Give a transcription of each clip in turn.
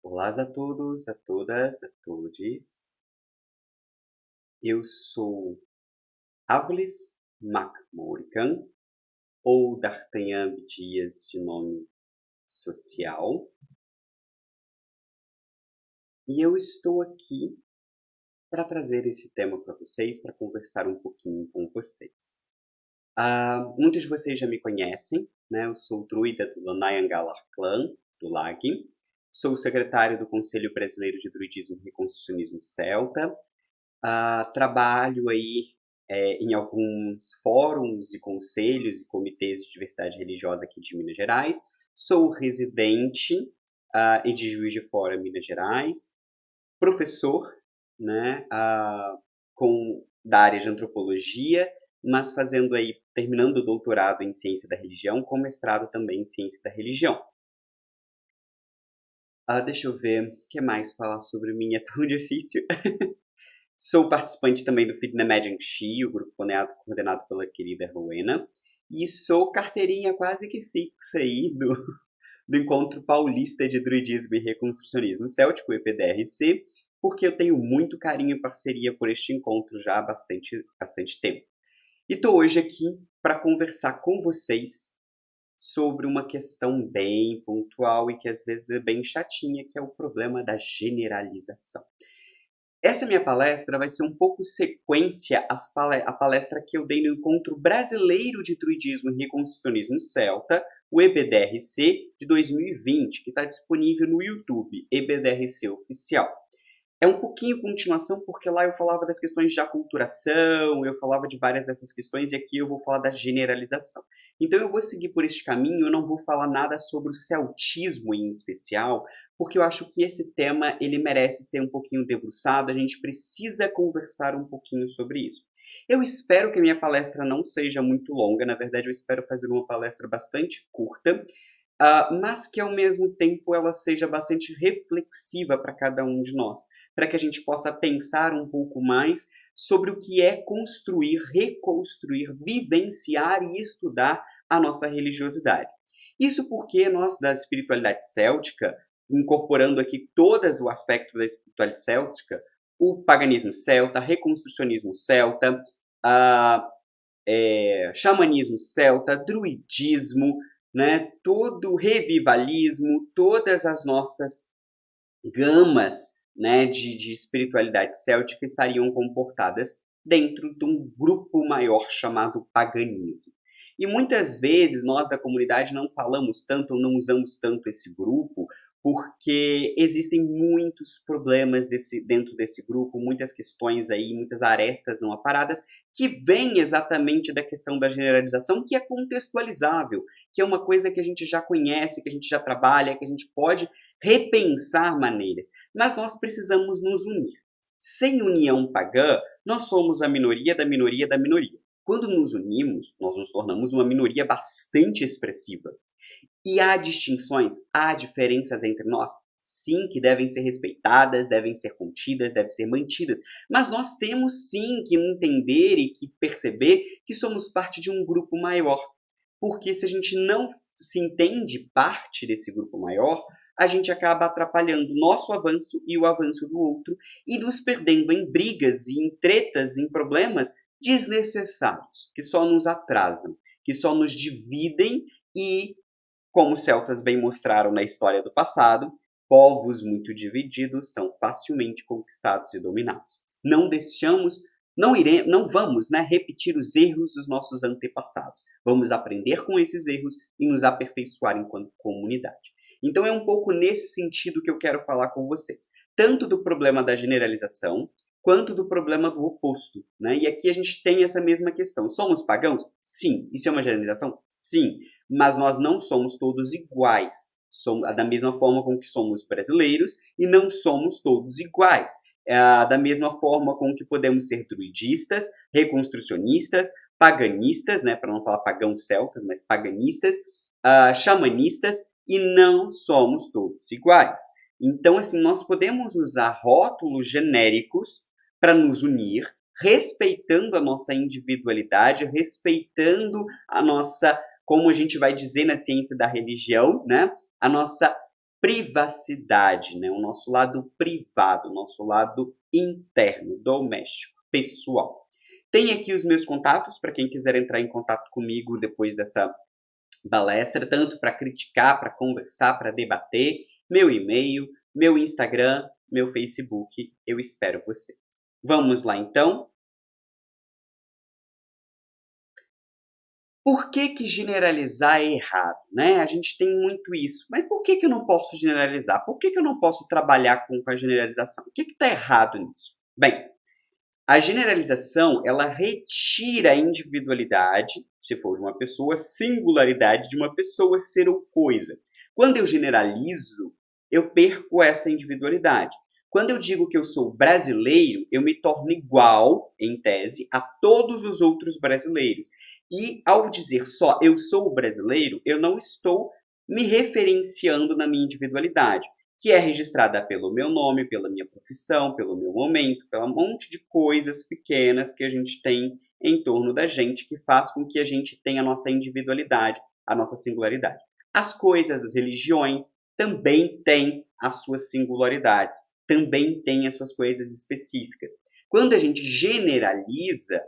Olá a todos, a todas, a todes. Eu sou Áviles McMorgan, ou D'Artagnan Dias de nome social, e eu estou aqui para trazer esse tema para vocês, para conversar um pouquinho com vocês. Muitos de vocês já me conhecem, né? Eu sou druida do Lanayan Galar Clan, do LAG. Sou o secretário do Conselho Brasileiro de Druidismo e Reconstrucionismo Celta. Trabalho aí em alguns fóruns e conselhos e comitês de diversidade religiosa aqui de Minas Gerais. Sou residente e de Juiz de Fora, Minas Gerais. Professor, né, da área de antropologia, mas terminando o doutorado em ciência da religião, com mestrado também em ciência da religião. Deixa eu ver, o que mais falar sobre mim é tão difícil. Sou participante também do Fit the Magic She, o grupo coordenado pela querida Rowena. E sou carteirinha quase que fixa aí do Encontro Paulista de Druidismo e Reconstrucionismo Céltico, EPDRC, porque eu tenho muito carinho e parceria por este encontro já há bastante tempo. E estou hoje aqui para conversar com vocês sobre uma questão bem pontual e que às vezes é bem chatinha, que é o problema da generalização. Essa minha palestra vai ser um pouco sequência à palestra que eu dei no Encontro Brasileiro de Druidismo e Reconstrucionismo Celta, o EBDRC, de 2020, que está disponível no YouTube, EBDRC Oficial. É um pouquinho continuação, porque lá eu falava das questões de aculturação, eu falava de várias dessas questões, e aqui eu vou falar da generalização. Então eu vou seguir por este caminho, eu não vou falar nada sobre o celtismo em especial, porque eu acho que esse tema ele merece ser um pouquinho debruçado, a gente precisa conversar um pouquinho sobre isso. Eu espero que a minha palestra não seja muito longa, na verdade eu espero fazer uma palestra bastante curta, mas que ao mesmo tempo ela seja bastante reflexiva para cada um de nós, para que a gente possa pensar um pouco mais sobre o que é construir, reconstruir, vivenciar e estudar a nossa religiosidade. Isso porque nós, da espiritualidade céltica, incorporando aqui todo o aspecto da espiritualidade céltica, o paganismo celta, reconstrucionismo celta, xamanismo celta, druidismo, né, todo o revivalismo, todas as nossas gamas, né, de espiritualidade céltica estariam comportadas dentro de um grupo maior chamado paganismo. E muitas vezes nós da comunidade não falamos tanto ou não usamos tanto esse grupo, porque existem muitos problemas dentro desse grupo, muitas questões aí, muitas arestas não aparadas, que vêm exatamente da questão da generalização, que é contextualizável, que é uma coisa que a gente já conhece, que a gente já trabalha, que a gente pode repensar maneiras. Mas nós precisamos nos unir. Sem união pagã, nós somos a minoria da minoria da minoria. Quando nos unimos, nós nos tornamos uma minoria bastante expressiva. E há distinções, há diferenças entre nós? Sim, que devem ser respeitadas, devem ser contidas, devem ser mantidas. Mas nós temos sim que entender e que perceber que somos parte de um grupo maior. Porque se a gente não se entende parte desse grupo maior, a gente acaba atrapalhando o nosso avanço e o avanço do outro e nos perdendo em brigas e em tretas, em problemas desnecessários, que só nos atrasam, que só nos dividem e, como os celtas bem mostraram na história do passado, povos muito divididos são facilmente conquistados e dominados. Não vamos, né, repetir os erros dos nossos antepassados. Vamos aprender com esses erros e nos aperfeiçoar enquanto comunidade. Então é um pouco nesse sentido que eu quero falar com vocês. Tanto do problema da generalização, quanto do problema do oposto, né? E aqui a gente tem essa mesma questão. Somos pagãos? Sim. Isso é uma generalização? Sim. Mas nós não somos todos iguais. Somos da mesma forma com que somos brasileiros e não somos todos iguais. Da mesma forma com que podemos ser druidistas, reconstrucionistas, paganistas, né, para não falar pagãos celtas, mas paganistas, xamanistas, e não somos todos iguais. Então, assim, nós podemos usar rótulos genéricos para nos unir, respeitando a nossa individualidade, respeitando a nossa, como a gente vai dizer na ciência da religião, né, a nossa privacidade, né? O nosso lado privado, o nosso lado interno, doméstico, pessoal. Tem aqui os meus contatos para quem quiser entrar em contato comigo depois dessa palestra, tanto para criticar, para conversar, para debater. Meu e-mail, meu Instagram, meu Facebook. Eu espero você. Vamos lá, então? Por que generalizar é errado, né? A gente tem muito isso. Mas por que eu não posso generalizar? Por que eu não posso trabalhar com a generalização? O que está errado nisso? Bem, a generalização, ela retira a individualidade, se for de uma pessoa, singularidade de uma pessoa, ser ou coisa. Quando eu generalizo, eu perco essa individualidade. Quando eu digo que eu sou brasileiro, eu me torno igual, em tese, a todos os outros brasileiros. E ao dizer só eu sou brasileiro, eu não estou me referenciando na minha individualidade, que é registrada pelo meu nome, pela minha profissão, pelo meu momento, pelo monte de coisas pequenas que a gente tem em torno da gente, que faz com que a gente tenha a nossa individualidade, a nossa singularidade. As coisas, as religiões, também têm as suas singularidades, também têm as suas coisas específicas. Quando a gente generaliza,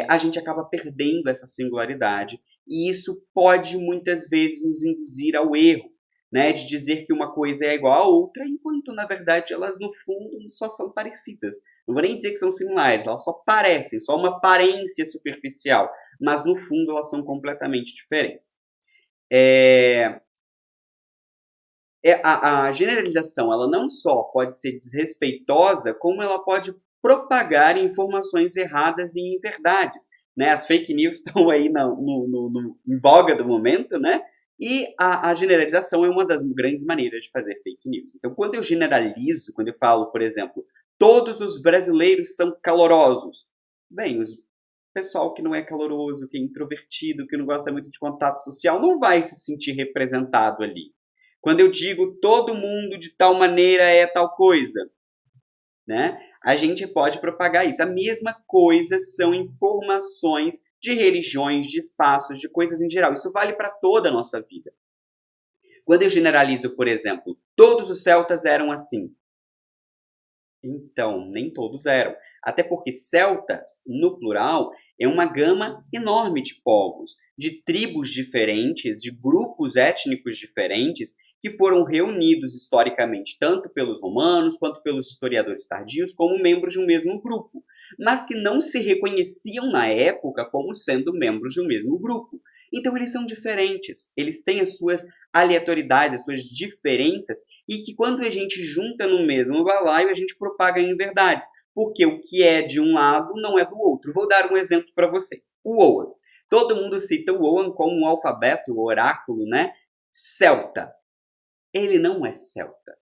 a gente acaba perdendo essa singularidade, e isso pode muitas vezes nos induzir ao erro, né, de dizer que uma coisa é igual a outra, enquanto na verdade elas no fundo só são parecidas. Não vou nem dizer que são similares, elas só parecem, só uma aparência superficial, mas no fundo elas são completamente diferentes. A generalização, ela não só pode ser desrespeitosa, como ela pode propagar informações erradas e inverdades, né? As fake news estão aí em voga do momento, né? E a generalização é uma das grandes maneiras de fazer fake news. Então, quando eu generalizo, quando eu falo, por exemplo, todos os brasileiros são calorosos, bem, o pessoal que não é caloroso, que é introvertido, que não gosta muito de contato social, não vai se sentir representado ali. Quando eu digo todo mundo de tal maneira é tal coisa, né? A gente pode propagar isso. A mesma coisa são informações de religiões, de espaços, de coisas em geral. Isso vale para toda a nossa vida. Quando eu generalizo, por exemplo, todos os celtas eram assim. Então, nem todos eram. Até porque celtas, no plural, é uma gama enorme de povos, de tribos diferentes, de grupos étnicos diferentes, que foram reunidos historicamente tanto pelos romanos quanto pelos historiadores tardios como membros de um mesmo grupo, mas que não se reconheciam na época como sendo membros de um mesmo grupo. Então eles são diferentes, eles têm as suas aleatoriedades, as suas diferenças, e que quando a gente junta no mesmo balaio, a gente propaga inverdades, porque o que é de um lado não é do outro. Vou dar um exemplo para vocês. O Oan. Todo mundo cita o Oan como um alfabeto, o oráculo, né? Celta. Ele não é celta,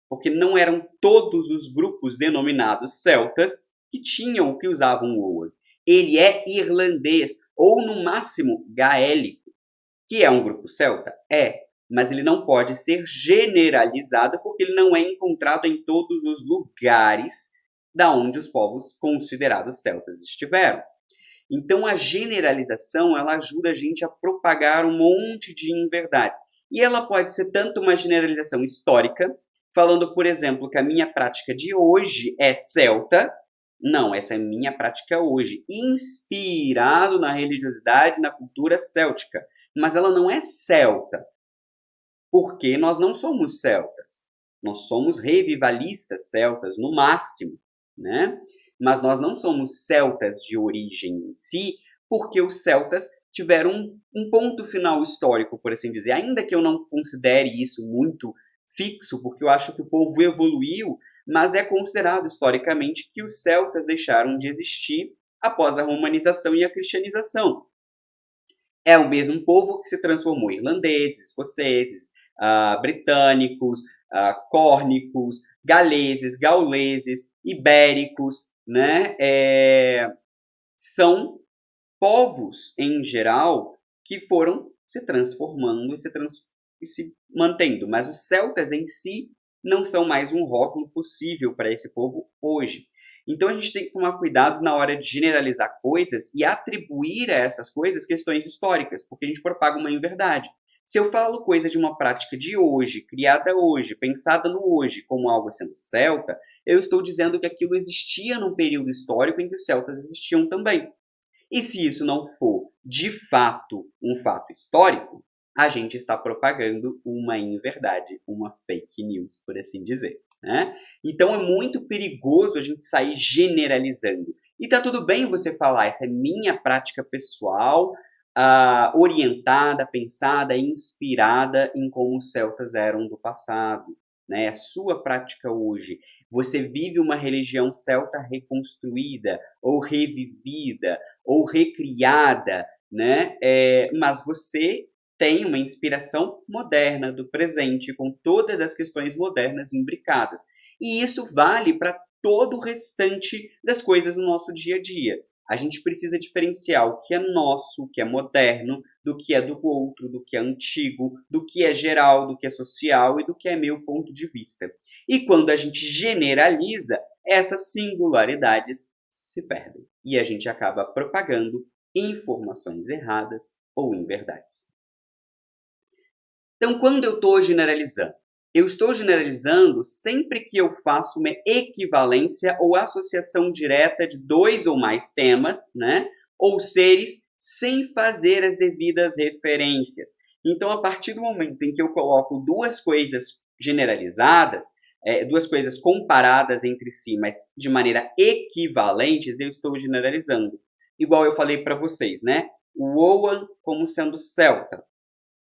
porque não eram todos os grupos denominados celtas que usavam o Oan. Ele é irlandês, ou no máximo gaélico, que é um grupo celta? Mas ele não pode ser generalizado porque ele não é encontrado em todos os lugares da onde os povos considerados celtas estiveram. Então a generalização, ela ajuda a gente a propagar um monte de inverdades. E ela pode ser tanto uma generalização histórica, falando, por exemplo, que a minha prática de hoje é celta. Não, essa é a minha prática hoje, inspirado na religiosidade, na cultura céltica. Mas ela não é celta, porque nós não somos celtas. Nós somos revivalistas celtas, no máximo, né? Mas nós não somos celtas de origem em si, porque os celtas tiveram um ponto final histórico, por assim dizer. Ainda que eu não considere isso muito fixo, porque eu acho que o povo evoluiu, mas é considerado historicamente que os celtas deixaram de existir após a romanização e a cristianização. É o mesmo povo que se transformou em irlandeses, escoceses, britânicos, córnicos, galeses, gauleses, ibéricos, né? São povos, em geral, que foram se transformando e se mantendo. Mas os celtas em si não são mais um rótulo possível para esse povo hoje. Então a gente tem que tomar cuidado na hora de generalizar coisas e atribuir a essas coisas questões históricas, porque a gente propaga uma inverdade. Se eu falo coisa de uma prática de hoje, criada hoje, pensada no hoje, como algo sendo celta, eu estou dizendo que aquilo existia num período histórico em que os celtas existiam também. E se isso não for, de fato, um fato histórico, a gente está propagando uma inverdade, uma fake news, por assim dizer. Né? Então é muito perigoso a gente sair generalizando. E tá tudo bem você falar, essa é minha prática pessoal, orientada, pensada, inspirada em como os celtas eram do passado. Né? A sua prática hoje. Você vive uma religião celta reconstruída, ou revivida, ou recriada, né? Mas você tem uma inspiração moderna do presente, com todas as questões modernas imbricadas. E isso vale para todo o restante das coisas no nosso dia a dia. A gente precisa diferenciar o que é nosso, o que é moderno, do que é do outro, do que é antigo, do que é geral, do que é social e do que é meu ponto de vista. E quando a gente generaliza, essas singularidades se perdem. E a gente acaba propagando informações erradas ou inverdades. Então, quando eu estou generalizando? Eu estou generalizando sempre que eu faço uma equivalência ou associação direta de dois ou mais temas, né? Ou seres, sem fazer as devidas referências. Então, a partir do momento em que eu coloco duas coisas generalizadas, duas coisas comparadas entre si, mas de maneira equivalentes, eu estou generalizando. Igual eu falei para vocês, né? O Oan como sendo celta.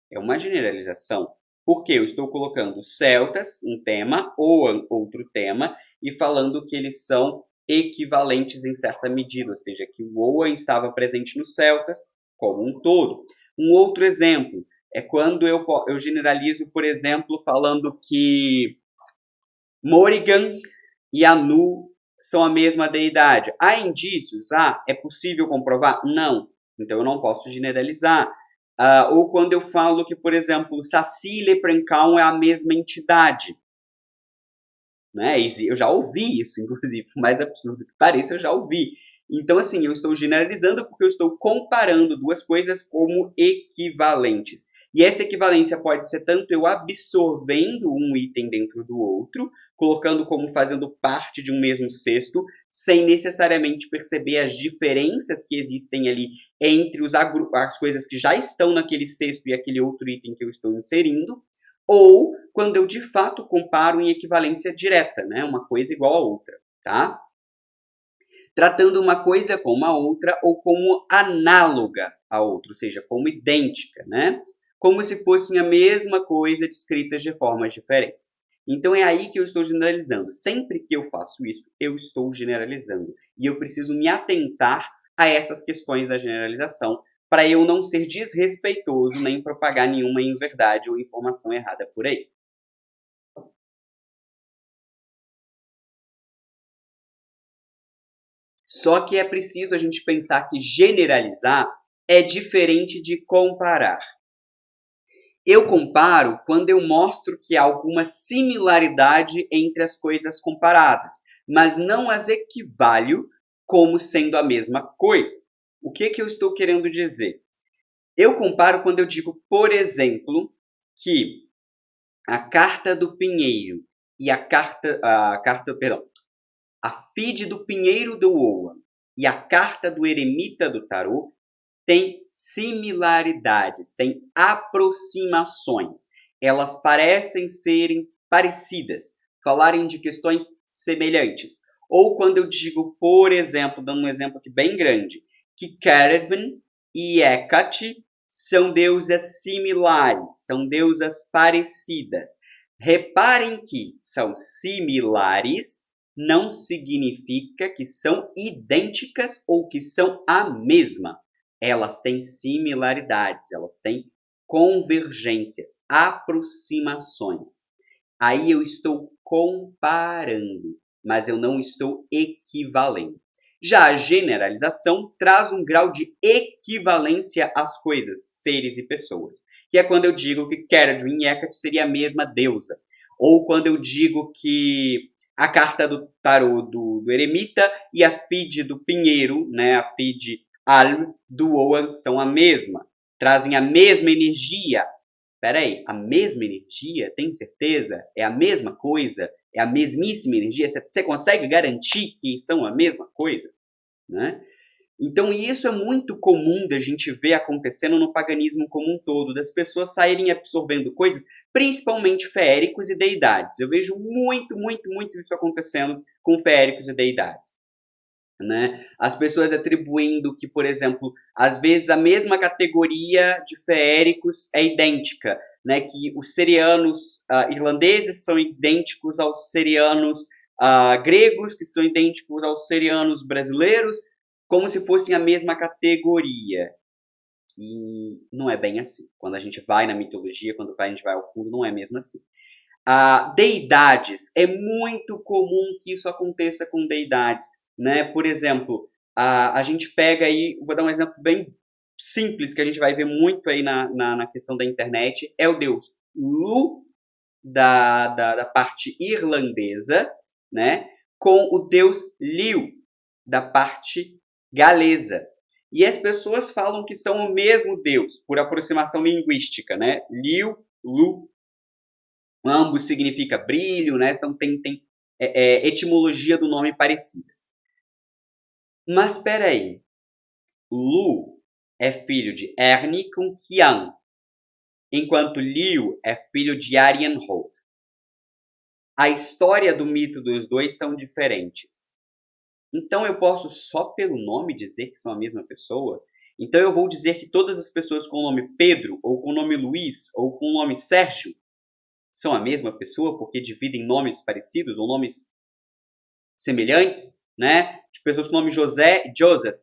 É uma generalização. Porque eu estou colocando celtas, um tema, Oan, outro tema, e falando que eles são equivalentes em certa medida, ou seja, que o Oan estava presente nos celtas como um todo. Um outro exemplo é quando eu generalizo, por exemplo, falando que Morrigan e Anu são a mesma deidade. Há indícios? É possível comprovar? Não. Então eu não posso generalizar. Ou quando eu falo que, por exemplo, Saci e Leprechaun é a mesma entidade. Né? Eu já ouvi isso, inclusive, por mais absurdo que pareça, eu já ouvi. Então, assim, eu estou generalizando porque eu estou comparando duas coisas como equivalentes. E essa equivalência pode ser tanto eu absorvendo um item dentro do outro, colocando como fazendo parte de um mesmo cesto, sem necessariamente perceber as diferenças que existem ali entre as coisas que já estão naquele cesto e aquele outro item que eu estou inserindo, ou quando eu de fato comparo em equivalência direta, né? Uma coisa igual a outra, tá? Tratando uma coisa como a outra ou como análoga a outra, ou seja, como idêntica, né? Como se fossem a mesma coisa descritas de formas diferentes. Então é aí que eu estou generalizando. Sempre que eu faço isso, eu estou generalizando. E eu preciso me atentar a essas questões da generalização para eu não ser desrespeitoso nem propagar nenhuma inverdade ou informação errada por aí. Só que é preciso a gente pensar que generalizar é diferente de comparar. Eu comparo quando eu mostro que há alguma similaridade entre as coisas comparadas, mas não as equivalho como sendo a mesma coisa. O que eu estou querendo dizer? Eu comparo quando eu digo, por exemplo, que a carta do pinheiro e a feed do pinheiro do Oa e a carta do eremita do tarô têm similaridades, têm aproximações. Elas parecem serem parecidas, falarem de questões semelhantes. Ou quando eu digo, por exemplo, dando um exemplo aqui bem grande, que Caravan e Hecate são deusas similares, são deusas parecidas. Reparem que são similares não significa que são idênticas ou que são a mesma. Elas têm similaridades, elas têm convergências, aproximações. Aí eu estou comparando, mas eu não estou equivalendo. Já a generalização traz um grau de equivalência às coisas, seres e pessoas, que é quando eu digo que Caradhrin e Hecate seria a mesma deusa, ou quando eu digo que a carta do tarô do eremita e a feed do pinheiro, né, a feed Alm do Oan são a mesma, trazem a mesma energia, peraí, a mesma energia? Tem certeza? É a mesma coisa? É a mesmíssima energia? Você consegue garantir que são a mesma coisa? Né? Então, isso é muito comum da gente ver acontecendo no paganismo como um todo, das pessoas saírem absorvendo coisas, principalmente feéricos e deidades. Eu vejo muito, muito, muito isso acontecendo com feéricos e deidades. Né? As pessoas atribuindo que, por exemplo, às vezes a mesma categoria de feéricos é idêntica, né? Que os serianos irlandeses são idênticos aos serianos gregos, que são idênticos aos serianos brasileiros, como se fossem a mesma categoria. E não é bem assim. Quando a gente vai na mitologia, quando a gente vai ao fundo, não é mesmo assim. Deidades. É muito comum que isso aconteça com deidades. Né? Por exemplo, a gente pega aí, vou dar um exemplo bem simples, que a gente vai ver muito aí na questão da internet, é o deus Lu, da parte irlandesa, né? Com o deus Liu, da parte galesa. E as pessoas falam que são o mesmo deus, por aproximação linguística, né? Liu, Lu, ambos significa brilho, né? Então tem etimologia do nome parecidas. Mas espera aí, Lu é filho de Ernie com Kian, enquanto Liu é filho de Arianrhod. A história do mito dos dois são diferentes. Então eu posso só pelo nome dizer que são a mesma pessoa? Então eu vou dizer que todas as pessoas com o nome Pedro, ou com o nome Luiz, ou com o nome Sérgio são a mesma pessoa porque dividem nomes parecidos ou nomes semelhantes, né? De pessoas com o nome José e Joseph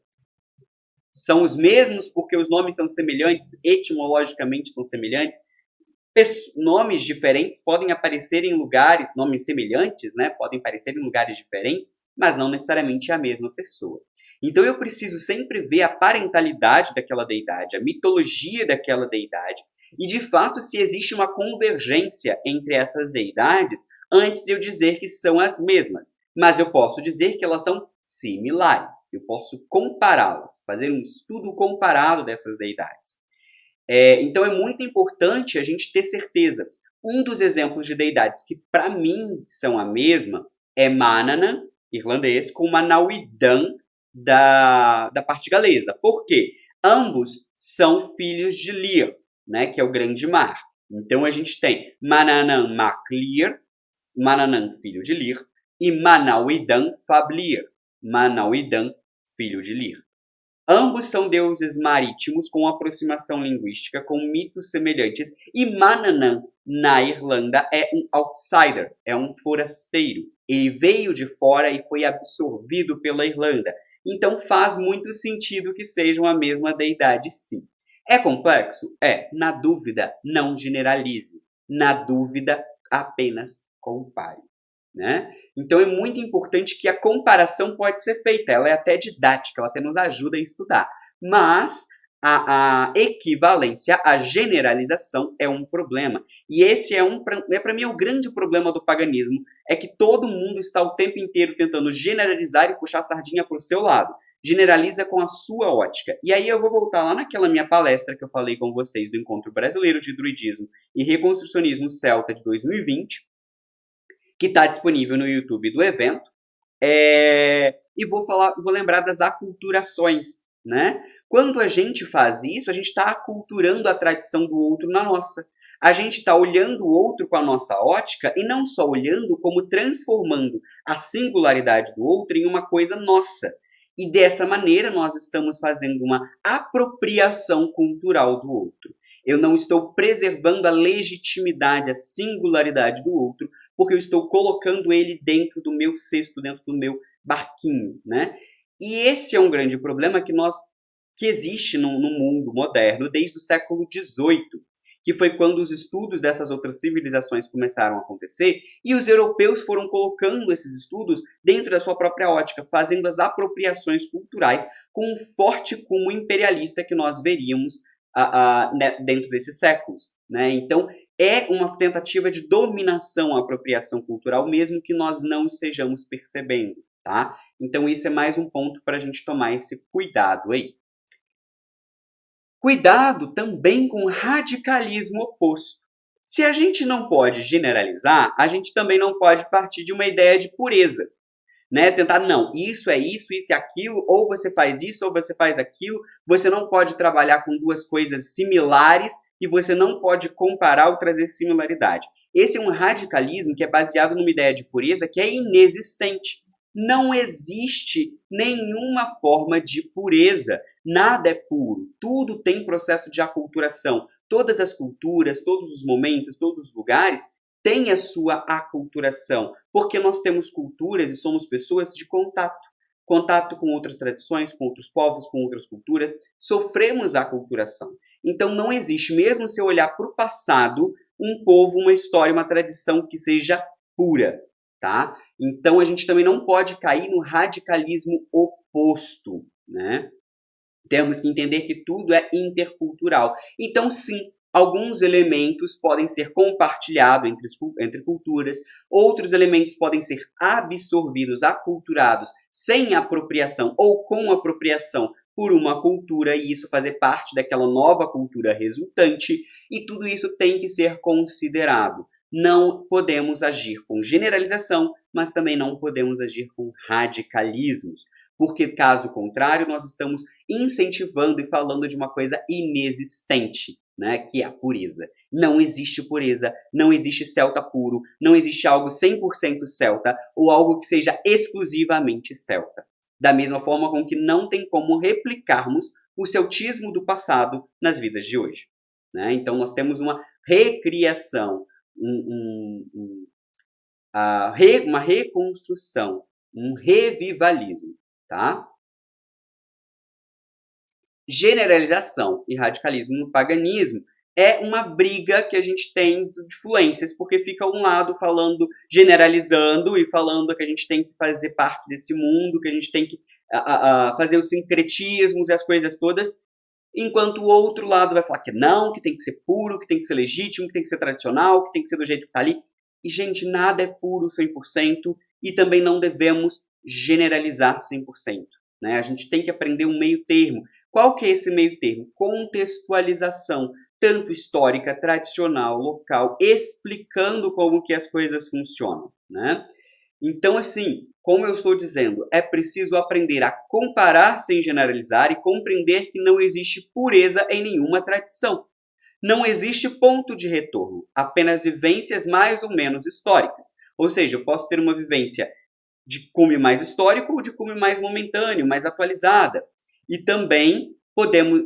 são os mesmos porque os nomes são semelhantes, etimologicamente são semelhantes. Nomes diferentes podem aparecer em lugares, nomes semelhantes, né? Podem aparecer em lugares diferentes, mas não necessariamente é a mesma pessoa. Então eu preciso sempre ver a parentalidade daquela deidade, a mitologia daquela deidade, e de fato se existe uma convergência entre essas deidades antes de eu dizer que são as mesmas. Mas eu posso dizer que elas são similares. Eu posso compará-las, fazer um estudo comparado dessas deidades. Então é muito importante a gente ter certeza. Um dos exemplos de deidades que para mim são a mesma é Manannan, irlandês, com Manawydan, da parte galesa. Por quê? Ambos são filhos de Lir, né, que é o grande mar. Então a gente tem Manannan mac Lir, Manannan filho de Lir, e Manawydan fab Lir, Manawydan filho de Lir. Ambos são deuses marítimos com aproximação linguística, com mitos semelhantes, e Manannan, na Irlanda, é um outsider, é um forasteiro. Ele veio de fora e foi absorvido pela Irlanda. Então faz muito sentido que sejam a mesma deidade, sim. É complexo? É. Na dúvida, não generalize. Na dúvida, apenas compare. Né? Então é muito importante que a comparação pode ser feita, ela é até didática, ela até nos ajuda a estudar, mas a equivalência, a generalização é um problema. E esse para mim é o grande problema do paganismo, é que todo mundo está o tempo inteiro tentando generalizar e puxar a sardinha para o seu lado. Generaliza com a sua ótica. E aí eu vou voltar lá naquela minha palestra que eu falei com vocês do Encontro Brasileiro de Druidismo e Reconstrucionismo Celta de 2020, que está disponível no YouTube do evento. E vou lembrar das aculturações, né? Quando a gente faz isso, a gente está aculturando a tradição do outro na nossa. A gente está olhando o outro com a nossa ótica e não só olhando, como transformando a singularidade do outro em uma coisa nossa. E dessa maneira nós estamos fazendo uma apropriação cultural do outro. Eu não estou preservando a legitimidade, a singularidade do outro, porque eu estou colocando ele dentro do meu cesto, dentro do meu barquinho, né? E esse é um grande problema que existe no mundo moderno desde o século XVIII, que foi quando os estudos dessas outras civilizações começaram a acontecer, e os europeus foram colocando esses estudos dentro da sua própria ótica, fazendo as apropriações culturais com um forte cunho imperialista que nós veríamos dentro desses séculos. Né? Então, é uma tentativa de dominação à apropriação cultural, mesmo que nós não estejamos percebendo. Tá? Então, isso é mais um ponto para a gente tomar esse cuidado aí. Cuidado também com o radicalismo oposto. Se a gente não pode generalizar, a gente também não pode partir de uma ideia de pureza. Né? Tentar, não, isso é isso, isso é aquilo, ou você faz isso, ou você faz aquilo. Você não pode trabalhar com duas coisas similares e você não pode comparar ou trazer similaridade. Esse é um radicalismo que é baseado numa ideia de pureza que é inexistente. Não existe nenhuma forma de pureza. Nada é puro. Tudo tem processo de aculturação. Todas as culturas, todos os momentos, todos os lugares têm a sua aculturação. Porque nós temos culturas e somos pessoas de contato. Contato com outras tradições, com outros povos, com outras culturas. Sofremos a aculturação. Então não existe, mesmo se eu olhar para o passado, um povo, uma história, uma tradição que seja pura. Tá? Então a gente também não pode cair no radicalismo oposto, né? Temos que entender que tudo é intercultural. Então, sim, alguns elementos podem ser compartilhados entre culturas, outros elementos podem ser absorvidos, aculturados, sem apropriação ou com apropriação por uma cultura, e isso fazer parte daquela nova cultura resultante, e tudo isso tem que ser considerado. Não podemos agir com generalização, mas também não podemos agir com radicalismos, porque caso contrário, nós estamos incentivando e falando de uma coisa inexistente, né, que é a pureza. Não existe pureza, não existe celta puro, não existe algo 100% celta ou algo que seja exclusivamente celta. Da mesma forma com que não tem como replicarmos o celtismo do passado nas vidas de hoje. Né? Então nós temos uma recriação, uma reconstrução, um revivalismo. Tá? Generalização e radicalismo no paganismo é uma briga que a gente tem de influências, porque fica um lado falando, generalizando e falando que a gente tem que fazer parte desse mundo, que a gente tem que fazer os sincretismos e as coisas todas, enquanto o outro lado vai falar que não, que tem que ser puro, que tem que ser legítimo, que tem que ser tradicional, que tem que ser do jeito que está ali. E, gente, nada é puro 100% e também não devemos generalizar 100%. Né? A gente tem que aprender um meio termo. Qual que é esse meio termo? Contextualização, tanto histórica, tradicional, local, explicando como que as coisas funcionam. Né? Então, assim, como eu estou dizendo, é preciso aprender a comparar sem generalizar e compreender que não existe pureza em nenhuma tradição. Não existe ponto de retorno, apenas vivências mais ou menos históricas. Ou seja, eu posso ter uma vivência de cume mais histórico ou de cume mais momentâneo, mais atualizada. E também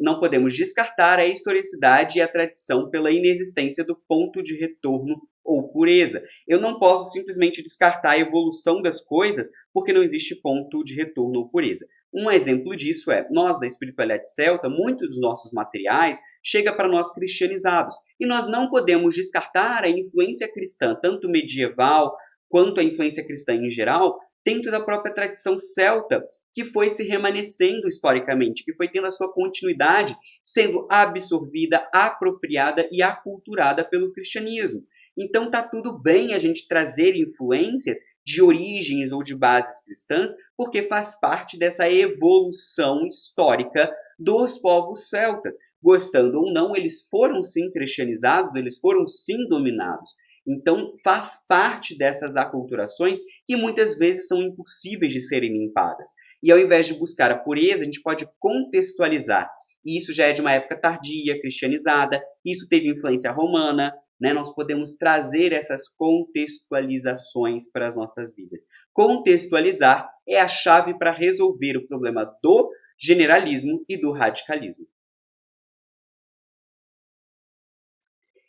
não podemos descartar a historicidade e a tradição pela inexistência do ponto de retorno ou pureza. Eu não posso simplesmente descartar a evolução das coisas porque não existe ponto de retorno ou pureza. Um exemplo disso é, nós da espiritualidade celta, muitos dos nossos materiais chega para nós cristianizados. E nós não podemos descartar a influência cristã, tanto medieval quanto a influência cristã em geral, dentro da própria tradição celta, que foi se remanescendo historicamente, que foi tendo a sua continuidade, sendo absorvida, apropriada e aculturada pelo cristianismo. Então tá tudo bem a gente trazer influências de origens ou de bases cristãs, porque faz parte dessa evolução histórica dos povos celtas. Gostando ou não, eles foram sim cristianizados, eles foram sim dominados. Então, faz parte dessas aculturações que muitas vezes são impossíveis de serem limpadas. E ao invés de buscar a pureza, a gente pode contextualizar. E isso já é de uma época tardia, cristianizada, isso teve influência romana, né? Nós podemos trazer essas contextualizações para as nossas vidas. Contextualizar é a chave para resolver o problema do generalismo e do radicalismo.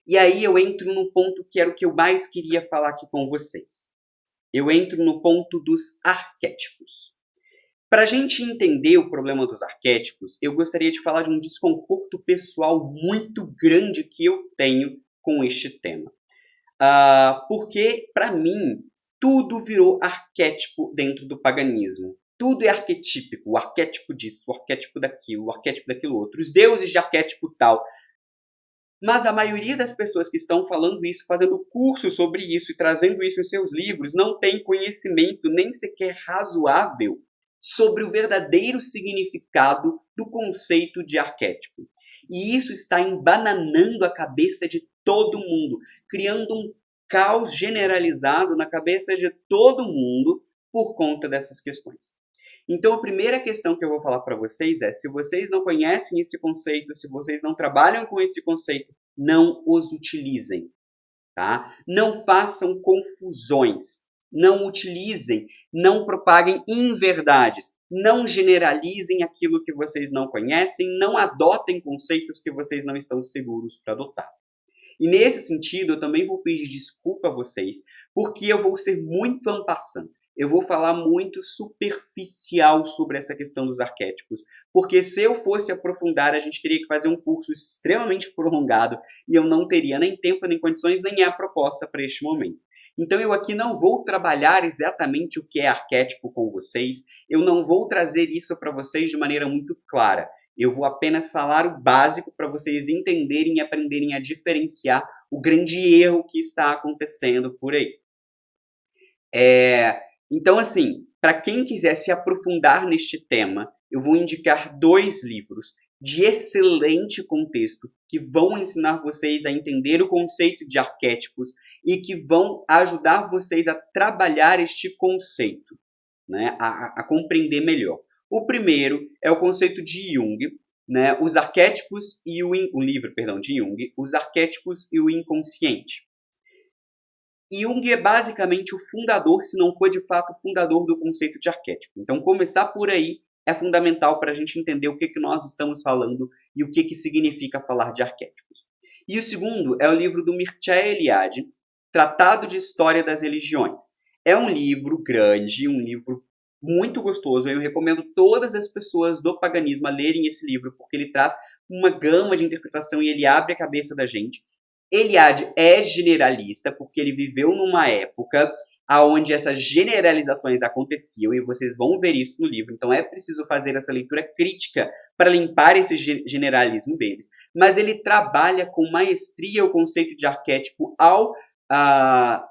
E aí eu entro no ponto que era o que eu mais queria falar aqui com vocês. Eu entro no ponto dos arquétipos. Para a gente entender o problema dos arquétipos, eu gostaria de falar de um desconforto pessoal muito grande que eu tenho com este tema. Porque, para mim, tudo virou arquétipo dentro do paganismo. Tudo é arquetípico. O arquétipo disso, o arquétipo daquilo, o arquétipo daquilo outro. Os deuses de arquétipo tal. Mas a maioria das pessoas que estão falando isso, fazendo curso sobre isso e trazendo isso em seus livros, não tem conhecimento nem sequer razoável sobre o verdadeiro significado do conceito de arquétipo. E isso está embananando a cabeça de todo mundo, criando um caos generalizado na cabeça de todo mundo por conta dessas questões. Então, a primeira questão que eu vou falar para vocês é: se vocês não conhecem esse conceito, se vocês não trabalham com esse conceito, não os utilizem, tá? Não façam confusões, não utilizem, não propaguem inverdades, não generalizem aquilo que vocês não conhecem, não adotem conceitos que vocês não estão seguros para adotar. E nesse sentido, eu também vou pedir desculpa a vocês, porque eu vou ser muito en passant. Eu vou falar muito superficial sobre essa questão dos arquétipos, porque se eu fosse aprofundar, a gente teria que fazer um curso extremamente prolongado e eu não teria nem tempo, nem condições, nem a proposta para este momento. Então eu aqui não vou trabalhar exatamente o que é arquétipo com vocês, eu não vou trazer isso para vocês de maneira muito clara. Eu vou apenas falar o básico para vocês entenderem e aprenderem a diferenciar o grande erro que está acontecendo por aí. Então, assim, para quem quiser se aprofundar neste tema, eu vou indicar 2 livros de excelente contexto que vão ensinar vocês a entender o conceito de arquétipos e que vão ajudar vocês a trabalhar este conceito, né, a compreender melhor. O primeiro é o conceito de Jung, né, os arquétipos e o livro, perdão, de Jung, os arquétipos e o inconsciente. Jung é basicamente o fundador, se não foi de fato o fundador do conceito de arquétipo. Então, começar por aí é fundamental para a gente entender o que nós estamos falando e o que significa falar de arquétipos. E o segundo é o livro do Mircea Eliade, Tratado de História das Religiões. É um livro grande, um livro muito gostoso. Eu recomendo todas as pessoas do paganismo a lerem esse livro, porque ele traz uma gama de interpretação e ele abre a cabeça da gente. Eliade é generalista, porque ele viveu numa época onde essas generalizações aconteciam, e vocês vão ver isso no livro, então é preciso fazer essa leitura crítica para limpar esse generalismo deles. Mas ele trabalha com maestria o conceito de arquétipo ao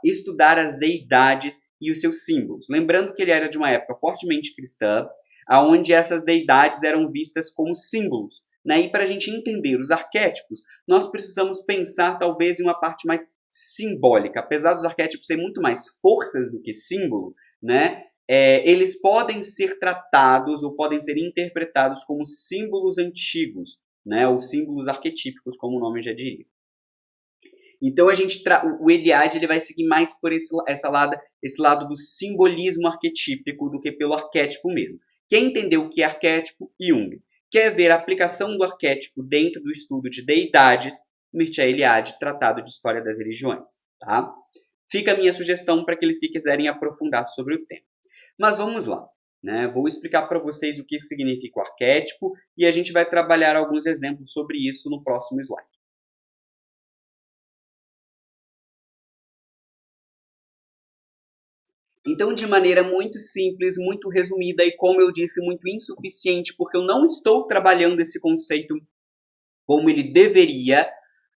estudar as deidades e os seus símbolos. Lembrando que ele era de uma época fortemente cristã, onde essas deidades eram vistas como símbolos. Né? E para a gente entender os arquétipos, nós precisamos pensar talvez em uma parte mais simbólica. Apesar dos arquétipos serem muito mais forças do que símbolo, né? Eles podem ser tratados ou podem ser interpretados como símbolos antigos, né? Ou símbolos arquetípicos, como o nome já diria. Então o Eliade ele vai seguir mais por esse lado do simbolismo arquetípico do que pelo arquétipo mesmo. Quem entendeu o que é arquétipo? Jung. Quer ver a aplicação do arquétipo dentro do estudo de deidades? Mircea Eliade, Tratado de História das Religiões. Tá? Fica a minha sugestão para aqueles que quiserem aprofundar sobre o tema. Mas vamos lá. Né? Vou explicar para vocês o que significa o arquétipo e a gente vai trabalhar alguns exemplos sobre isso no próximo slide. Então, de maneira muito simples, muito resumida e, como eu disse, muito insuficiente, porque eu não estou trabalhando esse conceito como ele deveria,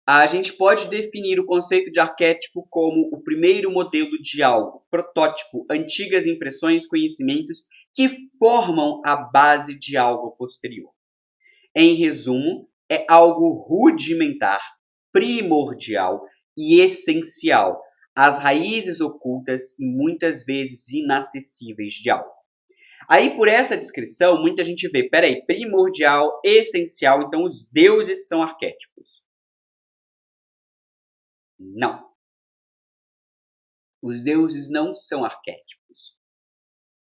a gente pode definir o conceito de arquétipo como o primeiro modelo de algo, protótipo, antigas impressões, conhecimentos que formam a base de algo posterior. Em resumo, é algo rudimentar, primordial e essencial, as raízes ocultas e muitas vezes inacessíveis de algo. Aí, por essa descrição, muita gente vê, peraí, primordial, essencial, então os deuses são arquétipos. Não. Os deuses não são arquétipos.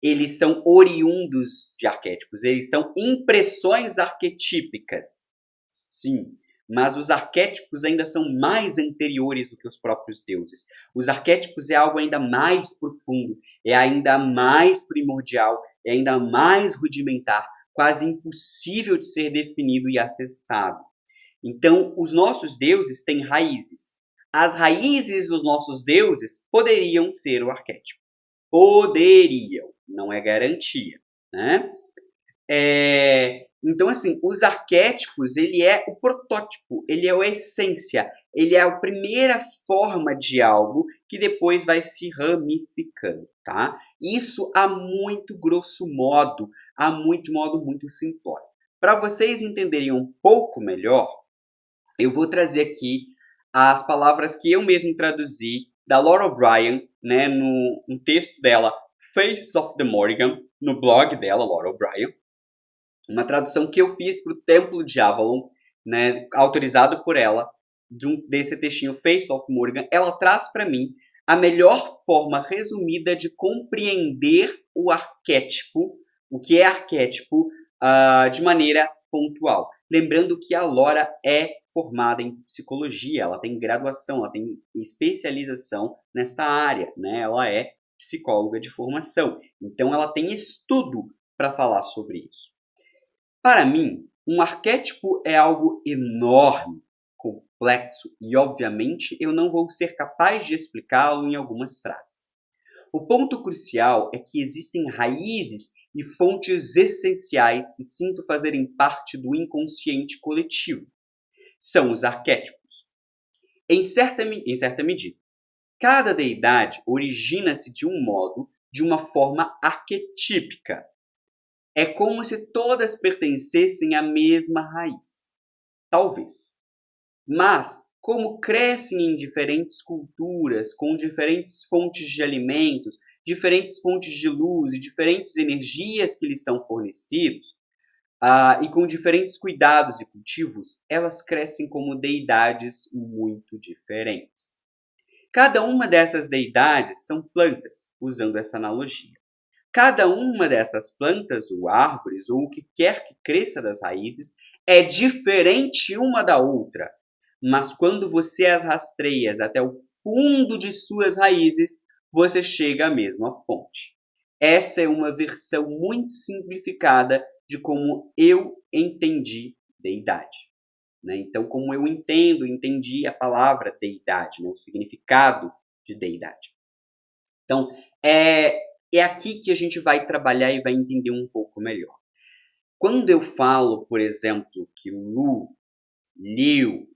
Eles são oriundos de arquétipos, eles são impressões arquetípicas. Sim. Mas os arquétipos ainda são mais anteriores do que os próprios deuses. Os arquétipos é algo ainda mais profundo, é ainda mais primordial, é ainda mais rudimentar, quase impossível de ser definido e acessado. Então, os nossos deuses têm raízes. As raízes dos nossos deuses poderiam ser o arquétipo. Poderiam, não é garantia, né? Então, assim, os arquétipos, ele é o protótipo, ele é a essência, ele é a primeira forma de algo que depois vai se ramificando, tá? Isso a muito grosso modo, a muito simplório. para vocês entenderem um pouco melhor, eu vou trazer aqui as palavras que eu mesmo traduzi da Laura O'Brien, né, no texto dela, Face of the Morrigan, no blog dela, Laura O'Brien. Uma tradução que eu fiz para o Templo de Avalon, né, autorizado por ela, desse textinho Face of Morrigan. Ela traz para mim a melhor forma resumida de compreender o arquétipo, o que é arquétipo, de maneira pontual. Lembrando que a Laura é formada em psicologia, ela tem graduação, ela tem especialização nesta área, né? Ela é psicóloga de formação, então ela tem estudo para falar sobre isso. Para mim, um arquétipo é algo enorme, complexo e, obviamente, eu não vou ser capaz de explicá-lo em algumas frases. O ponto crucial é que existem raízes e fontes essenciais que sinto fazerem parte do inconsciente coletivo. São os arquétipos. Em certa medida, cada deidade origina-se de um modo, de uma forma arquetípica. É como se todas pertencessem à mesma raiz. Talvez. Mas, como crescem em diferentes culturas, com diferentes fontes de alimentos, diferentes fontes de luz e diferentes energias que lhes são fornecidos, e com diferentes cuidados e cultivos, elas crescem como deidades muito diferentes. Cada uma dessas deidades são plantas, usando essa analogia. Cada uma dessas plantas ou árvores, ou o que quer que cresça das raízes, é diferente uma da outra. Mas quando você as rastreia até o fundo de suas raízes, você chega à mesma fonte. Essa é uma versão muito simplificada de como eu entendi deidade. Né? Então, como eu entendi a palavra deidade, né? O significado de deidade. Então, é aqui que a gente vai trabalhar e vai entender um pouco melhor. Quando eu falo, por exemplo, que Lu, Liu,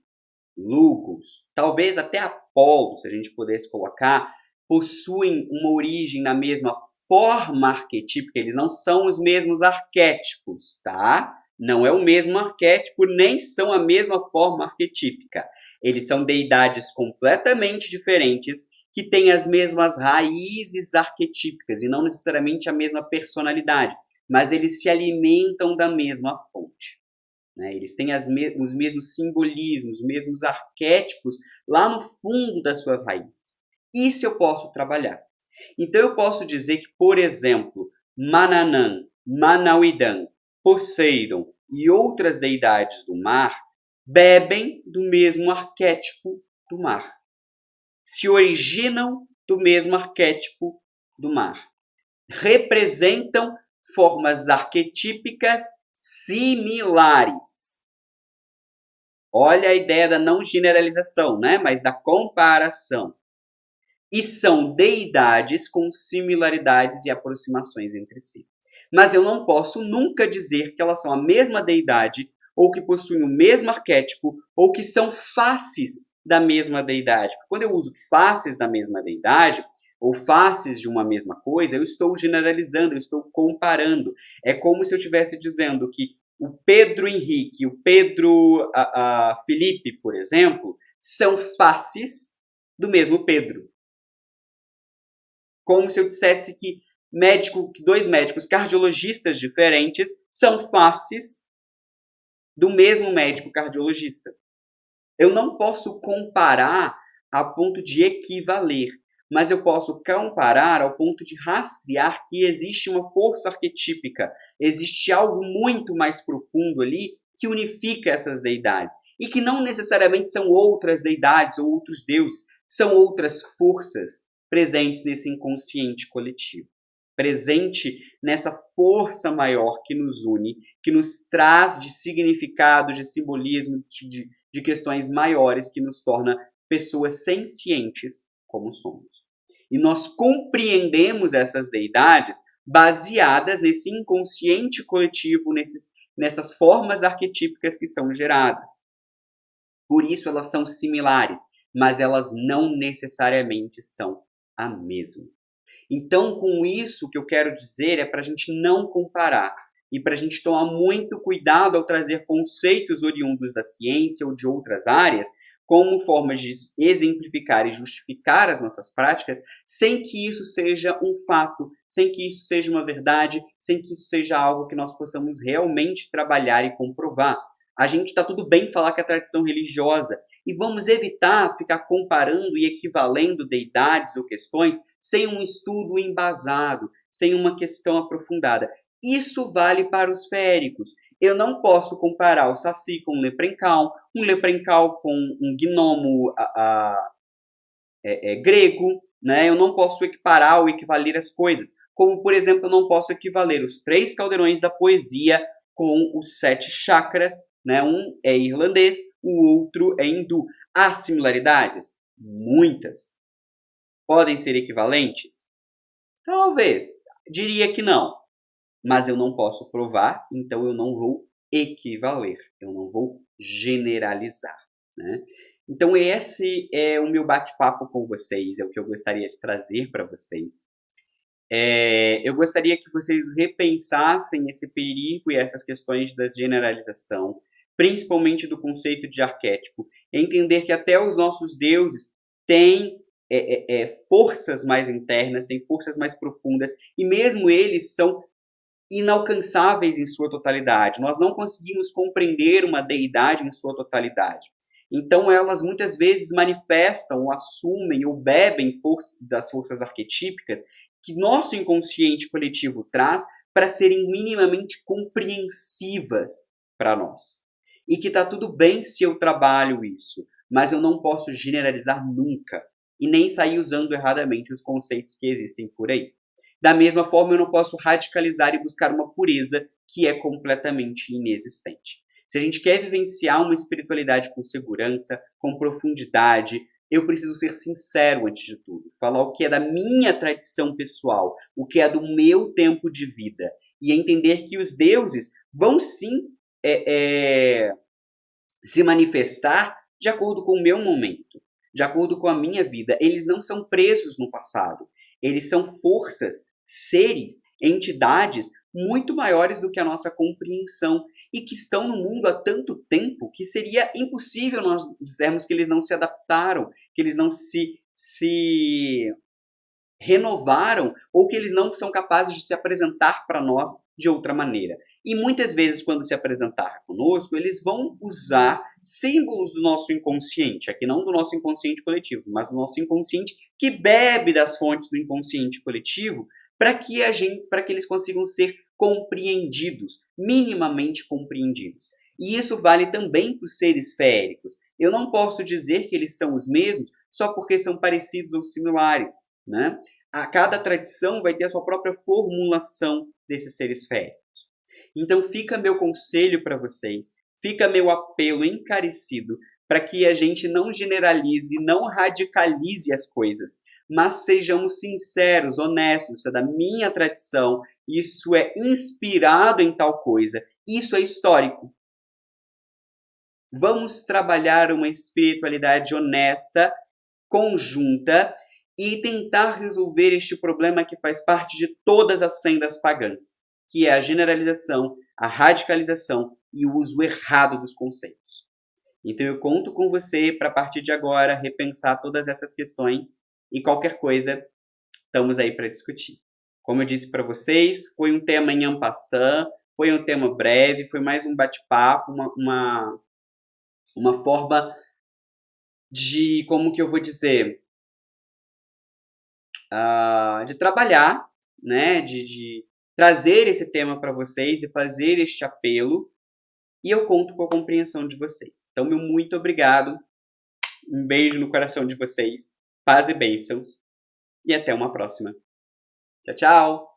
Lugos, talvez até Apolo, se a gente pudesse colocar, possuem uma origem na mesma forma arquetípica, eles não são os mesmos arquétipos, tá? Não é o mesmo arquétipo, nem são a mesma forma arquetípica. Eles são deidades completamente diferentes, que têm as mesmas raízes arquetípicas e não necessariamente a mesma personalidade, mas eles se alimentam da mesma fonte. Né? Eles têm os mesmos simbolismos, os mesmos arquétipos lá no fundo das suas raízes. Isso eu posso trabalhar. Então eu posso dizer que, por exemplo, Mananã, Manauidã, Poseidon e outras deidades do mar bebem do mesmo arquétipo do mar. Se originam do mesmo arquétipo do mar. Representam formas arquetípicas similares. Olha a ideia da não generalização, né? Mas da comparação. E são deidades com similaridades e aproximações entre si. Mas eu não posso nunca dizer que elas são a mesma deidade, ou que possuem o mesmo arquétipo, ou que são faces da mesma deidade. Quando eu uso faces da mesma deidade, ou faces de uma mesma coisa, eu estou generalizando, eu estou comparando. É como se eu estivesse dizendo que o Pedro Henrique e o Pedro Felipe, por exemplo, são faces do mesmo Pedro. Como se eu dissesse que dois médicos cardiologistas diferentes são faces do mesmo médico cardiologista. Eu não posso comparar a ponto de equivaler, mas eu posso comparar ao ponto de rastrear que existe uma força arquetípica, existe algo muito mais profundo ali que unifica essas deidades e que não necessariamente são outras deidades ou outros deuses, são outras forças presentes nesse inconsciente coletivo, presente nessa força maior que nos une, que nos traz de significado, de simbolismo, de questões maiores que nos torna pessoas sencientes como somos. E nós compreendemos essas deidades baseadas nesse inconsciente coletivo, nessas formas arquetípicas que são geradas. Por isso elas são similares, mas elas não necessariamente são a mesma. Então, com isso, o que eu quero dizer é para a gente não comparar. e para a gente tomar muito cuidado ao trazer conceitos oriundos da ciência ou de outras áreas como formas de exemplificar e justificar as nossas práticas, sem que isso seja um fato, sem que isso seja uma verdade, sem que isso seja algo que nós possamos realmente trabalhar e comprovar. A gente está tudo bem falar que é tradição religiosa, e vamos evitar ficar comparando e equivalendo deidades ou questões sem um estudo embasado, sem uma questão aprofundada. Isso vale para os féricos. Eu não posso comparar o Saci com um Leprencal com um gnomo grego, né? Eu não posso equiparar ou equivaler as coisas. Como, por exemplo, eu não posso equivaler os 3 caldeirões da poesia com os 7 chakras, né? Um é irlandês, o outro é hindu. Há similaridades? Muitas. Podem ser equivalentes? Talvez. Diria que não. Mas eu não posso provar, então eu não vou equivaler. Eu não vou generalizar, né? Então esse é o meu bate-papo com vocês, é o que eu gostaria de trazer para vocês. Eu gostaria que vocês repensassem esse perigo e essas questões da generalização, principalmente do conceito de arquétipo. Entender que até os nossos deuses têm forças mais internas, têm forças mais profundas, e mesmo eles são inalcançáveis em sua totalidade. Nós não conseguimos compreender uma deidade em sua totalidade. Então, elas muitas vezes manifestam, ou assumem, ou bebem das forças arquetípicas que nosso inconsciente coletivo traz para serem minimamente compreensivas para nós. E que está tudo bem se eu trabalho isso, mas eu não posso generalizar nunca e nem sair usando erradamente os conceitos que existem por aí. Da mesma forma, eu não posso radicalizar e buscar uma pureza que é completamente inexistente. Se a gente quer vivenciar uma espiritualidade com segurança, com profundidade, eu preciso ser sincero antes de tudo. Falar o que é da minha tradição pessoal, o que é do meu tempo de vida. E entender que os deuses vão sim se manifestar de acordo com o meu momento, de acordo com a minha vida. Eles não são presos no passado. Eles são forças, seres, entidades muito maiores do que a nossa compreensão e que estão no mundo há tanto tempo que seria impossível nós dizermos que eles não se adaptaram, que eles não se renovaram ou que eles não são capazes de se apresentar para nós de outra maneira. E muitas vezes, quando se apresentar conosco, eles vão usar símbolos do nosso inconsciente, aqui não do nosso inconsciente coletivo, mas do nosso inconsciente que bebe das fontes do inconsciente coletivo para que eles consigam ser compreendidos, minimamente compreendidos. E isso vale também para os seres féricos. Eu não posso dizer que eles são os mesmos só porque são parecidos ou similares, né? Cada tradição vai ter a sua própria formulação desses seres féricos. Então fica meu conselho para vocês, fica meu apelo encarecido para que a gente não generalize, não radicalize as coisas, mas sejamos sinceros, honestos. Isso é da minha tradição, isso é inspirado em tal coisa, isso é histórico. Vamos trabalhar uma espiritualidade honesta, conjunta, e tentar resolver este problema que faz parte de todas as sendas pagãs, que é a generalização, a radicalização e o uso errado dos conceitos. Então eu conto com você para, a partir de agora, repensar todas essas questões e qualquer coisa, estamos aí para discutir. Como eu disse para vocês, foi um tema em en passant, foi um tema breve, foi mais um bate-papo, uma forma de, como que eu vou dizer, de trabalhar, né, de trazer esse tema para vocês e fazer este apelo, e eu conto com a compreensão de vocês. Então, meu muito obrigado, um beijo no coração de vocês, paz e bênçãos, e até uma próxima. Tchau, tchau!